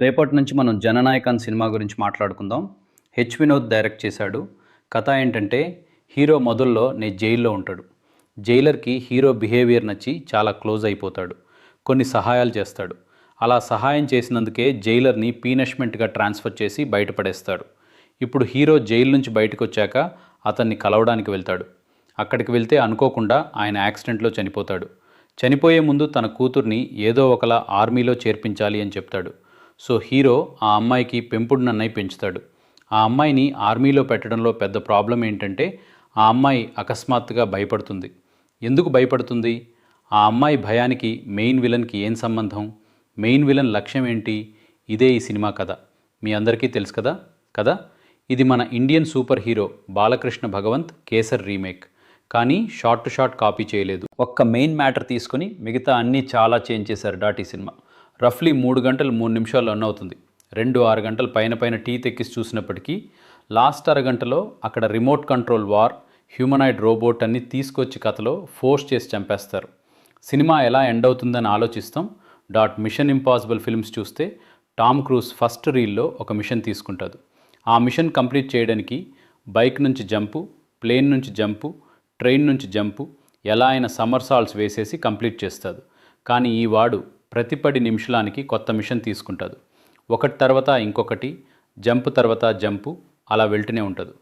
రేపటి నుంచి మనం జననాయకన్ సినిమా గురించి మాట్లాడుకుందాం. వినోద్ డైరెక్ట్ చేశాడు. కథ ఏంటంటే హీరో మొదల్లో జైల్లో ఉంటాడు. జైలర్కి హీరో బిహేవియర్ నచ్చి చాలా క్లోజ్ అయిపోతాడు. కొన్ని సహాయాలు చేస్తాడు. అలా సహాయం చేసినందుకే జైలర్ని పీనష్మెంట్గా ట్రాన్స్ఫర్ చేసి బయటపడేస్తాడు. ఇప్పుడు హీరో జైలు నుంచి బయటకు వచ్చాక అతన్ని కలవడానికి వెళ్తాడు. అక్కడికి వెళ్తే అనుకోకుండా ఆయన యాక్సిడెంట్లో చనిపోతాడు. చనిపోయే ముందు తన కూతుర్ని ఏదో ఒకలా ఆర్మీలో చేర్పించాలి అని చెప్తాడు. సో హీరో ఆ అమ్మాయికి పెంపుడు నన్నయ్య పెంచుతాడు. ఆ అమ్మాయిని ఆర్మీలో పెట్టడంలో పెద్ద ప్రాబ్లం ఏంటంటే ఆ అమ్మాయి అకస్మాత్తుగా భయపడుతుంది. ఎందుకు భయపడుతుంది? ఆ అమ్మాయి భయానికి మెయిన్ విలన్కి ఏం సంబంధం? మెయిన్ విలన్ లక్ష్యం ఏంటి? ఇదే ఈ సినిమా కథ. మీ అందరికీ తెలుసు కదా. ఇది మన Indian super hero Balakrishna Bhagavanth Kesari remake. కానీ షార్ట్ టు షార్ట్ కాపీ చేయలేదు. ఒక్క మెయిన్ మ్యాటర్ తీసుకొని మిగతా అన్నీ చాలా చేంజ్ చేశారు డాటీ సినిమా. రఫ్లీ 3 గంటలు 3 నిమిషాలు రన్ అవుతుంది. 6 గంటలు పైన టీ తెక్కిసి చూసినప్పటికీ లాస్ట్ అరగంటలో అక్కడ remote control war, humanoid robot అన్ని తీసుకొచ్చి కథలో ఫోర్స్ చేసి చంపేస్తారు. సినిమా ఎలా ఎండ్ అవుతుందని ఆలోచిస్తాం. మిషన్ ఇంపాసిబుల్ ఫిల్మ్స్ చూస్తే టామ్ క్రూజ్ ఫస్ట్ రీల్లో ఒక మిషన్ తీసుకుంటుంది. ఆ మిషన్ కంప్లీట్ చేయడానికి బైక్ నుంచి జంపు, ప్లేన్ నుంచి జంపు, ట్రైన్ నుంచి జంపు, ఎలా అయినా సమ్మర్సాల్ట్స్ వేసేసి కంప్లీట్ చేస్తాడు. కానీ ఈ వాడు ప్రతి 10 నిమిషాలకి కొత్త మిషన్ తీసుకుంటాడు. ఒకటి తర్వాత ఇంకొకటి, జంప్ తర్వాత జంపు, అలా వెళ్తూనే ఉంటుంది.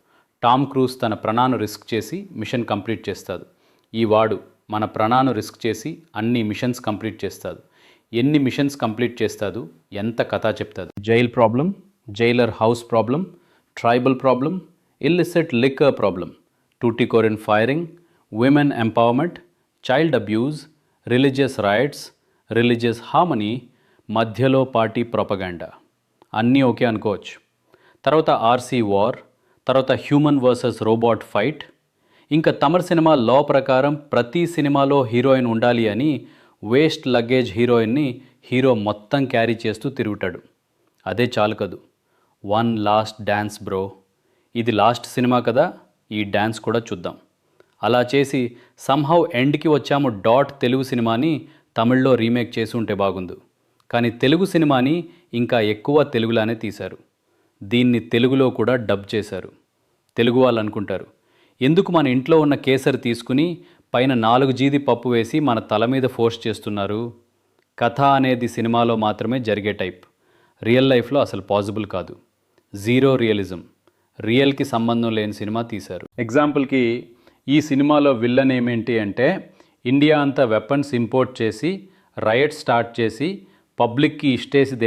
టామ్ క్రూజ్ తన ప్రాణాన్ని రిస్క్ చేసి మిషన్ కంప్లీట్ చేస్తాడు. ఈ వాడు మన ప్రాణాన్ని రిస్క్ చేసి అన్ని మిషన్స్ కంప్లీట్ చేస్తాడు. ఎన్ని మిషన్స్ కంప్లీట్ చేస్తాడు, ఎంత కథ చెప్తాడు. Jail problem, jailer house problem, tribal problem, illicit liquor problem, Tuticorin firing, women empowerment, child abuse, religious rights, religious harmony, మధ్యలో పార్టీ ప్రొపగాండా, అన్నీ ఓకే అనుకోవచ్చు. తర్వాత ఆర్సీ వార్, తర్వాత హ్యూమన్ వర్సెస్ రోబోట్ ఫైట్. ఇంకా తమిళ సినిమా లా ప్రకారం ప్రతి సినిమాలో హీరోయిన్ ఉండాలి అని వేస్ట్ లగేజ్ హీరోయిన్ని హీరో మొత్తం క్యారీ చేస్తూ తిరుగుతాడు. అదే చాలు కదూ, వన్ లాస్ట్ డ్యాన్స్ బ్రో. ఇది లాస్ట్ సినిమా కదా, ఈ డ్యాన్స్ కూడా చూద్దాం. అలా చేసి సంహౌ ఎండ్కి వచ్చాము. తెలుగు సినిమాని తమిళ్లో రీమేక్ చేసి ఉంటే బాగుండు. కానీ తెలుగు సినిమాని ఇంకా ఎక్కువ తెలుగులానే తీశారు. దీన్ని తెలుగులో కూడా డబ్ చేశారు. తెలుగు వాళ్ళు అనుకుంటారు, ఎందుకు మన ఇంట్లో ఉన్న కేసరి తీసుకుని పైన 4 జీది పప్పు వేసి మన తల మీద ఫోర్స్ చేస్తున్నారు? కథ అనేది సినిమాలో మాత్రమే జరిగే టైప్, రియల్ లైఫ్లో అసలు పాసిబుల్ కాదు. జీరో రియలిజం, రియల్కి సంబంధం లేని సినిమా తీశారు. ఎగ్జాంపుల్కి ఈ సినిమాలో విల్లన్ ఏమేంటి అంటే ఇండియా అంతా వెపన్స్ ఇంపోర్ట్ చేసి రైట్ స్టార్ట్ చేసి పబ్లిక్కి ఇష్టేసి దేశాన్ని